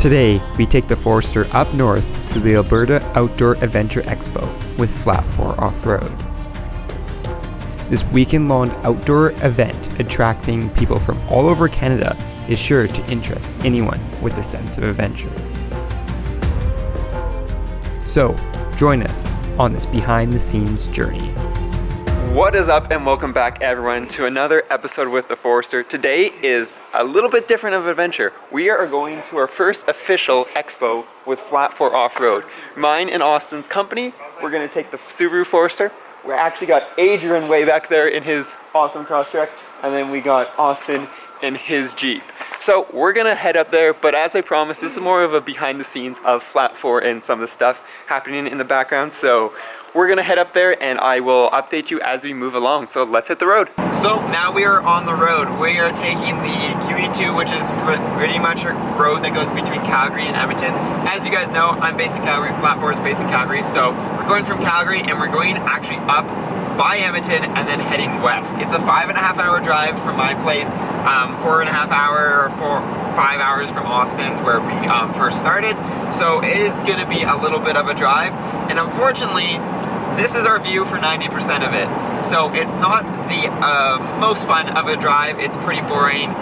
Today, we take the Forester up north to the Alberta Outdoor Adventure Expo with Flat 4 Off-Road. This weekend-long outdoor event attracting people from all over Canada is sure to interest anyone with a sense of adventure. So, join us on this behind-the-scenes journey. What is up, and welcome back everyone to another episode with the Forester. Today is a little bit different of an adventure. We are going to our first official expo with Flat 4 Off-Road. Mine and Austin's company. We're going to take the Subaru Forester. We actually got Adrian way back there in his awesome Crosstrek, and then we got Austin in his Jeep. So we're gonna head up there, but as I promised, this is more of a behind the scenes of Flat 4 and some of the stuff happening in the background. So we're gonna head up there and I will update you as we move along. So let's hit the road. So now we are on the road. We are taking the QE2, which is pretty much a road that goes between Calgary and Edmonton. As you guys know, I'm based in Calgary, Flat 4 is based in Calgary. So we're going from Calgary and we're going actually up by Edmonton and then heading west. It's a 5.5 hour drive from my place, 4.5 hour or 5 hours from Austin's where we first started. So it is gonna be a little bit of a drive. And unfortunately, this is our view for 90% of it. So it's not the most fun of a drive. It's pretty boring.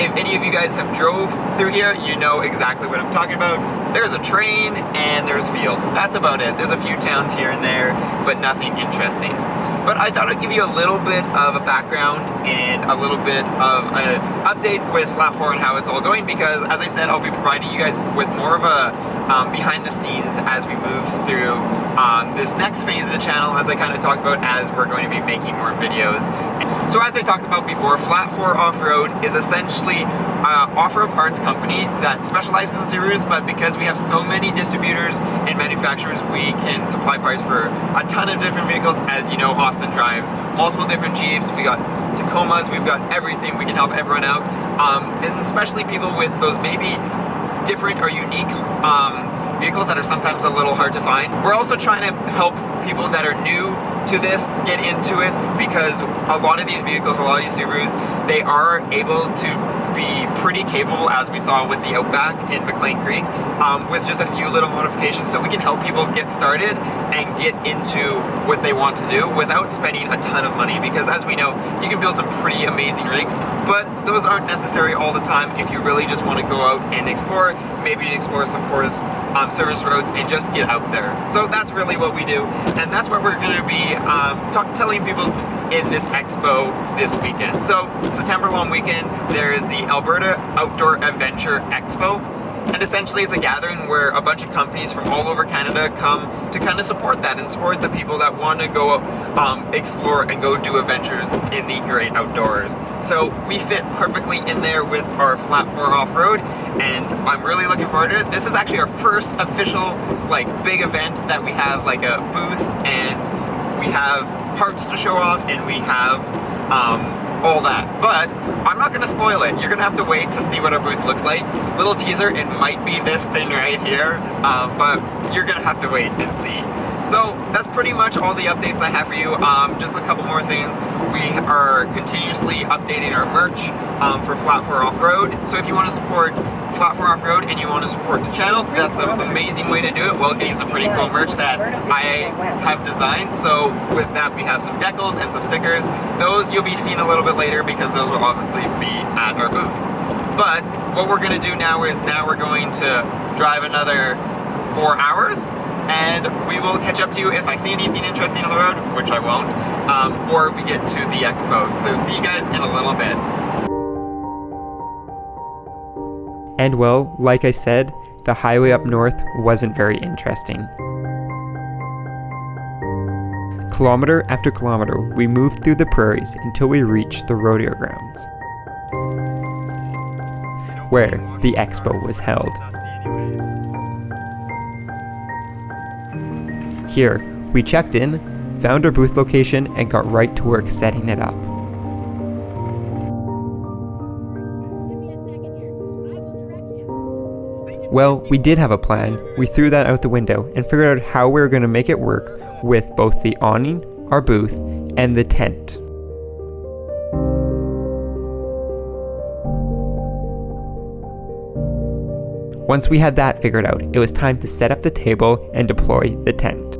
If any of you guys have drove through here, you know exactly what I'm talking about. There's a train and there's fields. That's about it. There's a few towns here and there, but nothing interesting. But I thought I'd give you a little bit of a background and a little bit of an update with Flat 4 and how it's all going, because as I said, I'll be providing you guys with more of a behind the scenes as we move through this next phase of the channel, as I kind of talked about, as we're going to be making more videos. So as I talked about before, Flat 4 Off-Road is essentially an off-road parts company that specializes in Subarus, but because we have so many distributors and manufacturers, we can supply parts for a ton of different vehicles. As you know, Austin drives multiple different Jeeps, we got Tacomas, we've got everything. We can help everyone out, and especially people with those maybe different or unique vehicles that are sometimes a little hard to find. We're also trying to help people that are new to this get into it, because a lot of these vehicles, a lot of these Subarus, they are able to be pretty capable, as we saw with the Outback in McLean Creek, with just a few little modifications. So we can help people get started and get into what they want to do without spending a ton of money, because as we know, you can build some pretty amazing rigs, but those aren't necessary all the time if you really just want to go out and explore, maybe explore some forest service roads and just get out there. So that's really what we do, and that's what we're going to be telling people in this expo this weekend. So September long weekend, there is the Alberta Outdoor Adventure Expo, and essentially it's a gathering where a bunch of companies from all over Canada come to kind of support that and support the people that want to go explore and go do adventures in the great outdoors. So we fit perfectly in there with our Flat 4 Off-Road, and I'm really looking forward to it. This is actually our first official big event that we have a booth, and we have parts to show off, and we have all that. But I'm not gonna spoil it. You're gonna have to wait to see what our booth looks like. Little teaser, it might be this thing right here, but you're gonna have to wait and see. So that's pretty much all the updates I have for you. Just a couple more things. We are continuously updating our merch for Flat 4 Off-Road. So if you want to support Flat 4 Off-Road and you want to support the channel, that's an amazing way to do it, while getting some pretty cool merch that I have designed. So with that, we have some decals and some stickers. Those you'll be seeing a little bit later, because those will obviously be at our booth. But what we're going to do now is we're going to drive another 4 hours, and we will catch up to you if I see anything interesting on the road, which I won't, or we get to the expo. So see you guys in a little bit. And well, like I said, the highway up north wasn't very interesting. Kilometer after kilometer, we moved through the prairies until we reached the rodeo grounds, where the expo was held. Here, we checked in, found our booth location, and got right to work setting it up. Well, we did have a plan. We threw that out the window and figured out how we were going to make it work with both the awning, our booth, and the tent. Once we had that figured out, it was time to set up the table and deploy the tent.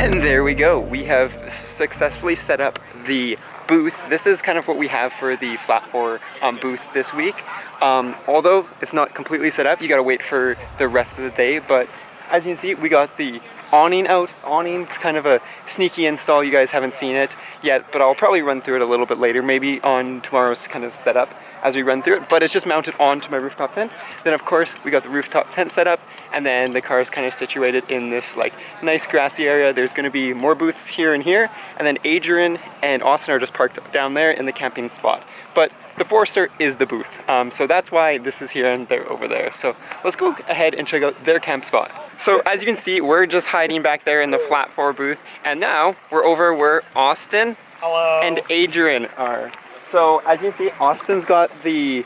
And there we go. We have successfully set up the booth. This is kind of what we have for the Flat 4 booth this week. Although it's not completely set up, you gotta wait for the rest of the day. But as you can see, we got the awning out. Awning's kind of a sneaky install. You guys haven't seen it yet, but I'll probably run through it a little bit later, maybe on tomorrow's kind of setup as we run through it. But it's just mounted onto my rooftop tent. Then of course we got the rooftop tent set up, and then the car is kind of situated in this like nice grassy area. There's going to be more booths here and here, and then Adrian and Austin are just parked down there in the camping spot. But the Forester is the booth, so that's why this is here and they're over there. So let's go ahead and check out their camp spot. So as you can see, we're just hiding back there in the Flat 4 booth, and now we're over where Austin and Adrian are. So as you can see, Austin's got the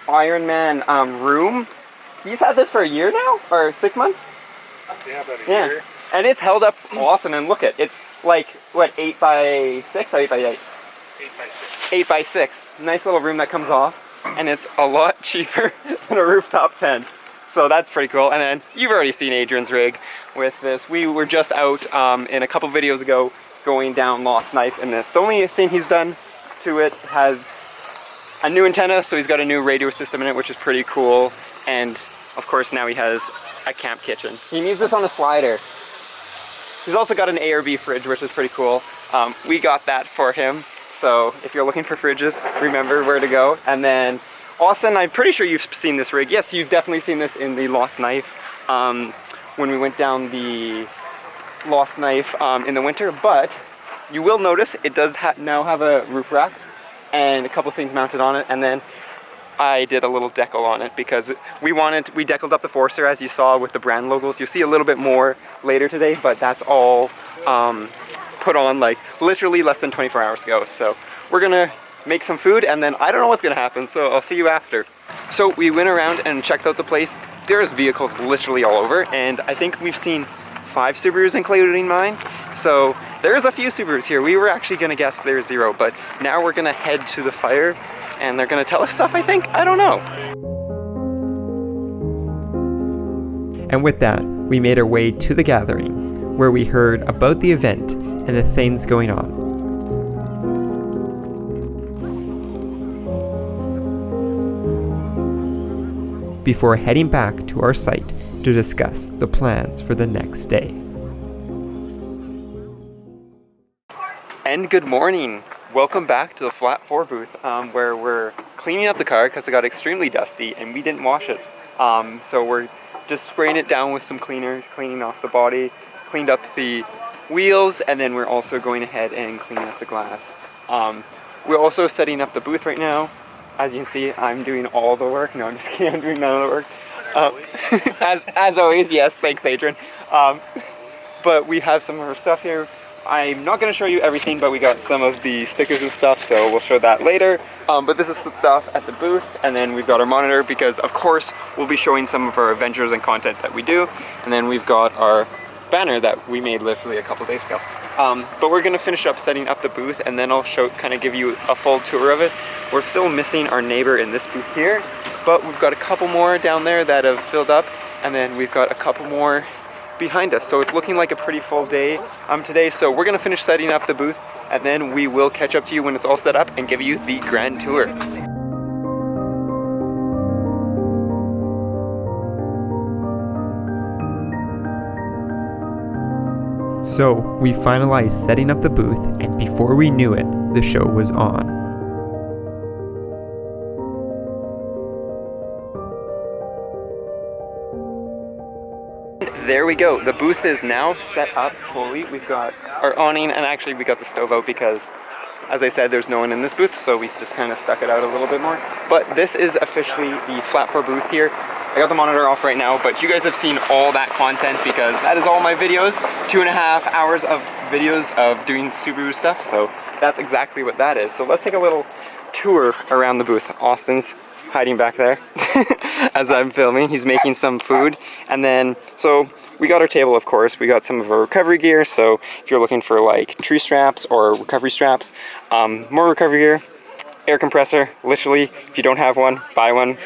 Iron Man room. He's had this for a year now, or 6 months? Yeah, about a year. And it's held up awesome, and look at it. It's like, what, 8x6 or 8x8? 8x6. 8x6. Nice little room that comes off, and it's a lot cheaper than a rooftop tent. So that's pretty cool. And then you've already seen Adrian's rig with this. We were just out in a couple videos ago going down Lost Knife in this. The only thing he's done to it has a new antenna, so he's got a new radio system in it, which is pretty cool. And of course now he has a camp kitchen. He needs this on a slider. He's also got an A or B fridge, which is pretty cool. We got that for him. So if you're looking for fridges, remember where to go. And then Austin, I'm pretty sure you've seen this rig. Yes, you've definitely seen this in the Lost Knife when we went down the Lost Knife in the winter. But you will notice it does now have a roof rack and a couple things mounted on it. And then I did a little decal on it because we decaled up the Forester, as you saw, with the brand logos. You'll see a little bit more later today, but that's all put on like literally less than 24 hours ago. So we're gonna make some food, and then I don't know what's gonna happen, so I'll see you after. So we went around and checked out the place. There's vehicles literally all over, and I think we've seen 5 Subarus, including mine. So there's a few Subarus here. We were actually gonna guess there's 0, but now we're gonna head to the fire and they're gonna tell us stuff, I think. I don't know. And with that, we made our way to the gathering, where we heard about the event and the things going on. Before heading back to our site to discuss the plans for the next day. And good morning. Welcome back to the Flat 4 booth, where we're cleaning up the car because it got extremely dusty and we didn't wash it. So we're just spraying it down with some cleaner, cleaning off the body, cleaned up the wheels, and then we're also going ahead and cleaning up the glass. We're also setting up the booth right now. As you can see, I'm doing all the work. No, I'm just kidding, I'm doing none of the work. As always, yes, thanks Adrian. But we have some of our stuff here. I'm not going to show you everything, but we got some of the stickers and stuff, so we'll show that later. But this is stuff at the booth, and then we've got our monitor because, of course, we'll be showing some of our adventures and content that we do. And then we've got our banner that we made literally a couple days ago. But we're going to finish up setting up the booth, and then I'll kind of give you a full tour of it. We're still missing our neighbor in this booth here, but we've got a couple more down there that have filled up, and then we've got a couple more behind us. So it's looking like a pretty full day today. So we're going to finish setting up the booth, and then we will catch up to you when it's all set up and give you the grand tour. So we finalized setting up the booth, and before we knew it, the show was on. There we go. The booth is now set up fully. We've got our awning, and actually we got the stove out because, as I said, there's no one in this booth, so we just kind of stuck it out a little bit more. But this is officially the Flat 4 booth here. I got the monitor off right now, but you guys have seen all that content because that is all my videos. 2.5 hours of videos of doing Subaru stuff, so that's exactly what that is. So let's take a little tour around the booth. Austin's hiding back there as I'm filming. He's making some food. And then, so we got our table, of course. We got some of our recovery gear. So if you're looking for like tree straps or recovery straps, more recovery gear, air compressor, literally, if you don't have one, buy one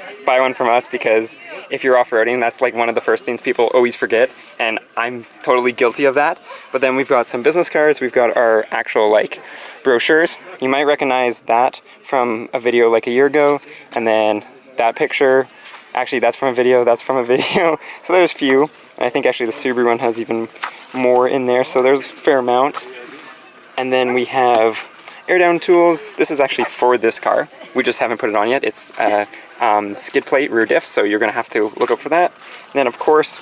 from us, because if you're off-roading, that's like one of the first things people always forget, and I'm totally guilty of that. But then we've got some business cards, we've got our actual like brochures. You might recognize that from a video like a year ago, and then that picture, actually that's from a video, so there's a few. And I think actually the Subaru one has even more in there, so there's a fair amount. And then we have air down tools. This is actually for this car. We just haven't put it on yet. It's skid plate rear diff, so you're gonna have to look up for that. And then of course,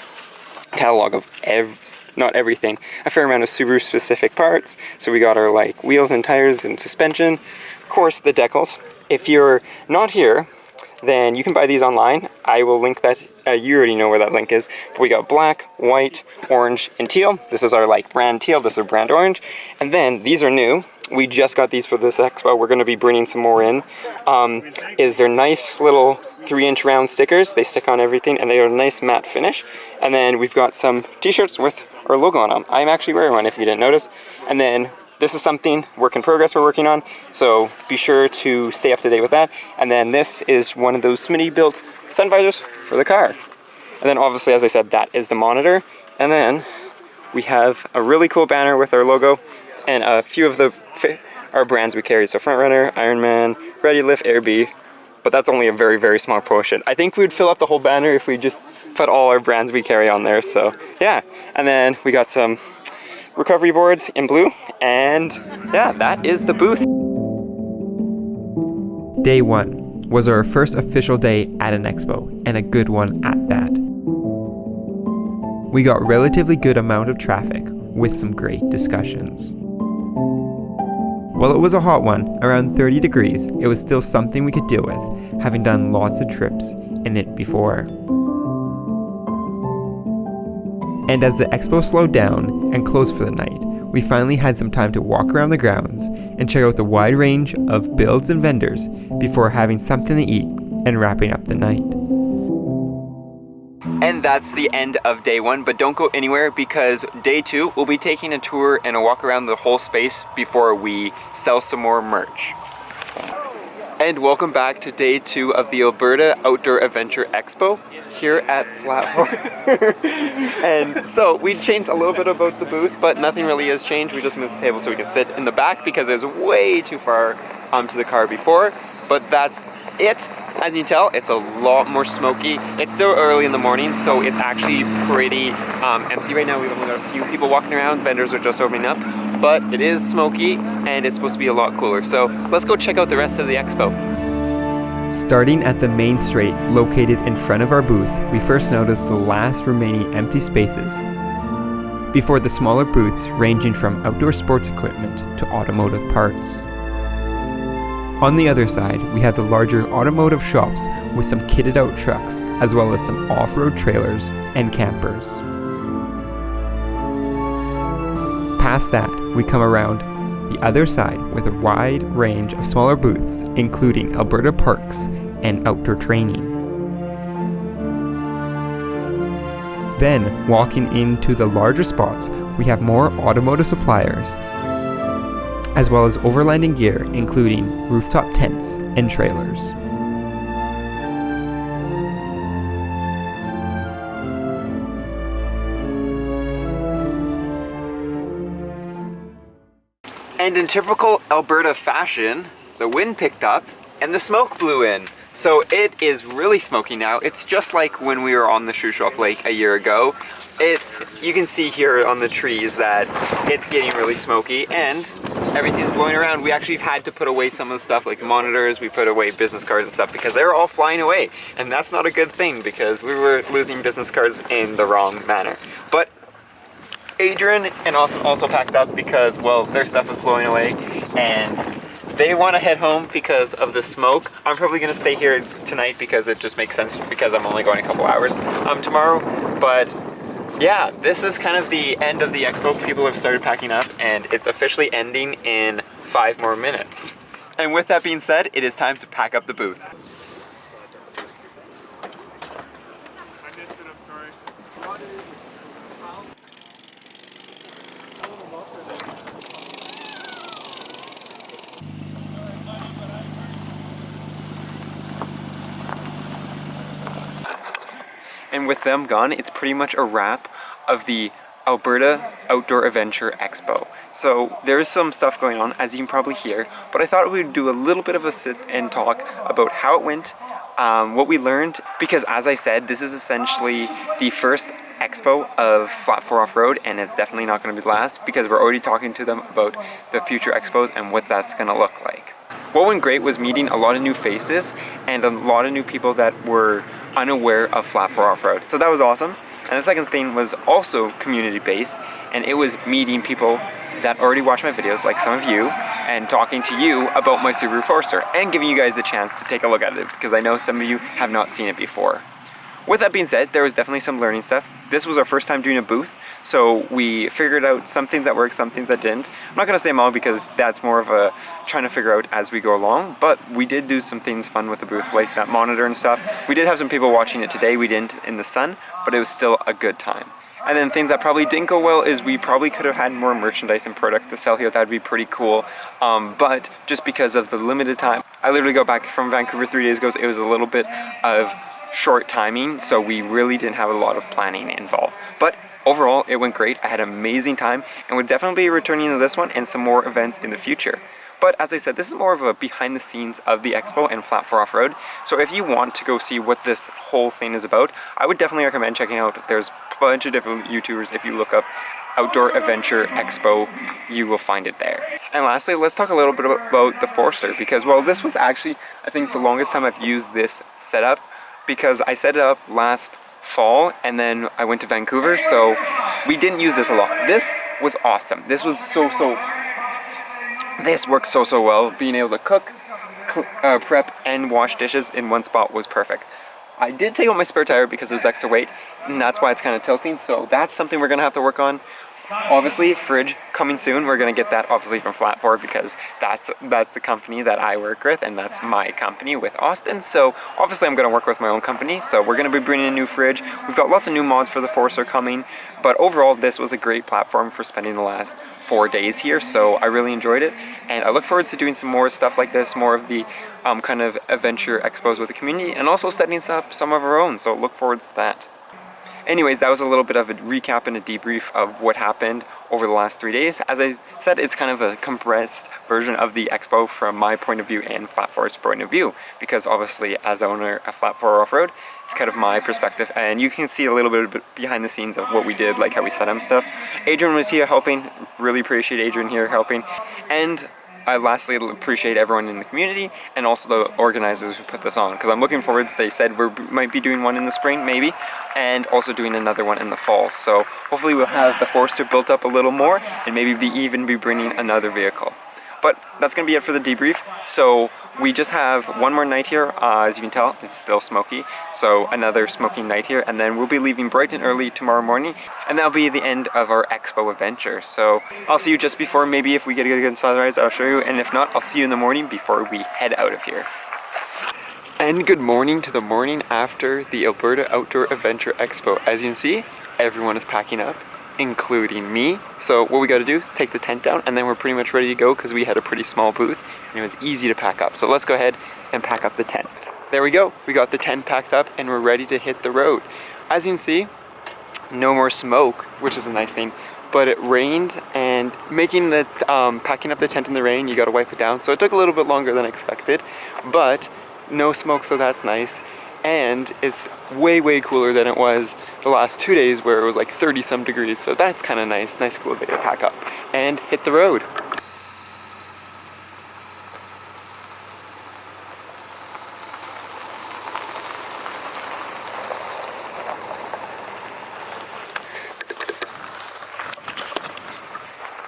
catalog of not everything, a fair amount of Subaru specific parts. So we got our like wheels and tires and suspension. Of course, the decals. If you're not here, then you can buy these online. I will link that. You already know where that link is. But we got black, white, orange, and teal. This is our like brand teal. This is brand orange. And then these are new. We just got these for this expo. We're going to be bringing some more in. They're nice little 3-inch round stickers. They stick on everything, and they are a nice matte finish. And then we've got some t-shirts with our logo on them. I'm actually wearing one if you didn't notice. And then this is something, work in progress, we're working on. So be sure to stay up to date with that. And then this is one of those Smitty built sun visors for the car. And then obviously, as I said, that is the monitor. And then we have a really cool banner with our logo and a few of our brands we carry. So Front Runner, Ironman, Ready Lift, Airby. But that's only a very, very small portion. I think we'd fill up the whole banner if we just put all our brands we carry on there. So yeah. And then we got some recovery boards in blue. And yeah, that is the booth. Day 1 was our first official day at an expo, and a good one at that. We got relatively good amount of traffic with some great discussions. While it was a hot one, around 30 degrees, it was still something we could deal with, having done lots of trips in it before. And as the expo slowed down and closed for the night, we finally had some time to walk around the grounds and check out the wide range of builds and vendors before having something to eat and wrapping up the night. And that's the end of day 1, but don't go anywhere, because day 2 we'll be taking a tour and a walk around the whole space before we sell some more merch. And welcome back to day 2 of the Alberta Outdoor Adventure Expo here at Flat. And so we changed a little bit about the booth, but nothing really has changed. We just moved the table so we can sit in the back because it was way too far to the car before, but that's it. As you can tell, it's a lot more smoky. It's still early in the morning, so it's actually pretty empty right now. We've only got a few people walking around. Vendors are just opening up, but it is smoky and it's supposed to be a lot cooler. So let's go check out the rest of the expo. Starting at the main straight located in front of our booth, we first noticed the last remaining empty spaces before the smaller booths ranging from outdoor sports equipment to automotive parts. On the other side, we have the larger automotive shops with some kitted out trucks, as well as some off-road trailers and campers. Past that, we come around the other side with a wide range of smaller booths, including Alberta parks and outdoor training. Then, walking into the larger spots, we have more automotive suppliers, as well as overlanding gear, including rooftop tents and trailers. And in typical Alberta fashion, the wind picked up and the smoke blew in. So it is really smoky now. It's just like when we were on the Shuswap Lake a year ago. You can see here on the trees that it's getting really smoky and everything's blowing around. We actually had to put away some of the stuff like the monitors, we put away business cards and stuff because they were all flying away. And that's not a good thing because we were losing business cards in the wrong manner. But Adrian and also packed up because, well, their stuff was blowing away and they want to head home because of the smoke. I'm probably going to stay here tonight because it just makes sense because I'm only going a couple hours tomorrow. But yeah, this is kind of the end of the expo. People have started packing up and it's officially ending in 5 more minutes. And with that being said, it is time to pack up the booth. and with them gone, it's pretty much a wrap of the Alberta Outdoor Adventure Expo. So there's some stuff going on, as you can probably hear, but I thought we'd do a little bit of a sit and talk about how it went, what we learned, because as I said, this is essentially the first expo of Flat 4 Off-Road, and it's definitely not going to be the last, because we're already talking to them about the future expos and what that's going to look like. What went great was meeting a lot of new faces and a lot of new people that were unaware of Flat 4 Off-Road. So that was awesome. And the second thing was also community-based, and it was meeting people that already watch my videos, like some of you, and talking to you about my Subaru Forester, and giving you guys the chance to take a look at it, because I know some of you have not seen it before. With that being said, there was definitely some learning stuff. This was our first time doing a booth, so we figured out some things that worked, some things that didn't. I'm not going to say them all because that's more of a trying to figure out as we go along, but we did do some things fun with the booth, like that monitor and stuff. We did have some people watching it today. We didn't in the sun, but it was still a good time. And then things that probably didn't go well is we probably could have had more merchandise and product to sell here. That'd be pretty cool. But just because of the limited time, I literally got back from Vancouver 3 days ago, so it was a little bit of short timing, so we really didn't have a lot of planning involved. But overall, it went great. I had an amazing time, and would definitely be returning to this one and some more events in the future. But as I said, this is more of a behind the scenes of the expo and Flat 4 Off-Road. So if you want to go see what this whole thing is about, I would definitely recommend checking out. There's a bunch of different YouTubers. If you look up Outdoor Adventure Expo, you will find it there. And lastly, let's talk a little bit about the Forester, because well, this was actually, I think, the longest time I've used this setup, because I set it up last fall and then I went to Vancouver, so we didn't use this a lot. This was awesome. This was this worked so well. Being able to cook, prep, and wash dishes in one spot was perfect. I did take out my spare tire because it was extra weight, and that's why it's kind of tilting, so that's something we're gonna have to work on. Obviously, fridge coming soon. We're gonna get that obviously from Flat 4, because that's the company that I work with, and that's my company with Austin. So obviously I'm gonna work with my own company, so we're gonna be bringing a new fridge. We've got lots of new mods for the Forester coming, but overall this was a great platform for spending the last 4 days here, so I really enjoyed it, and I look forward to doing some more stuff like this, more of the kind of adventure expos with the community, and also setting up some of our own, so look forward to that. Anyways, that was a little bit of a recap and a debrief of what happened over the last 3 days. As I said, it's kind of a compressed version of the expo from my point of view and Flat 4's point of view, because obviously as owner of Flat 4 Off-Road, it's kind of my perspective, and you can see a little bit behind the scenes of what we did, like how we set up stuff. Adrian was here helping, really appreciate Adrian here helping, and I lastly appreciate everyone in the community and also the organizers who put this on, because I'm looking forward to, they said we might be doing one in the spring maybe, and also doing another one in the fall. So hopefully we'll have the Forester built up a little more and maybe even be bringing another vehicle. But that's going to be it for the debrief. So we just have one more night here. As you can tell, it's still smoky. So another smoking night here, and then we'll be leaving bright and early tomorrow morning, and that'll be the end of our expo adventure. So I'll see you just before, maybe if we get a good sunrise, I'll show you, and if not, I'll see you in the morning before we head out of here. And good morning to the morning after the Alberta Outdoor Adventure Expo. As you can see, everyone is packing up, including me. So what we got to do is take the tent down, and then we're pretty much ready to go, because we had a pretty small booth and it was easy to pack up. So let's go ahead and pack up the tent. There we go. We got the tent packed up and we're ready to hit the road. As you can see, no more smoke, which is a nice thing, but it rained, and making the packing up the tent in the rain, you got to wipe it down. So it took a little bit longer than expected, but no smoke, so that's nice. And it's way cooler than it was the last 2 days, where it was like 30 some degrees. So that's kind of nice cool day to pack up and hit the road.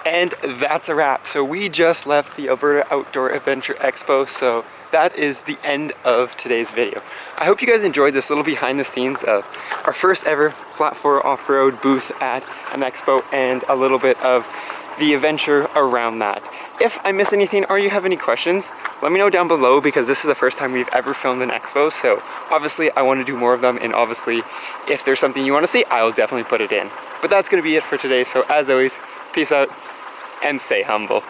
And that's a wrap. So we just left the Alberta Outdoor Adventure Expo, so that is the end of today's video. I hope you guys enjoyed this little behind the scenes of our first ever Flat 4 Off-Road booth at an expo, and a little bit of the adventure around that. If I miss anything or you have any questions, let me know down below, because this is the first time we've ever filmed an expo, so obviously I want to do more of them, and obviously if there's something you want to see, I'll definitely put it in. But that's going to be it for today, so as always, peace out and stay humble.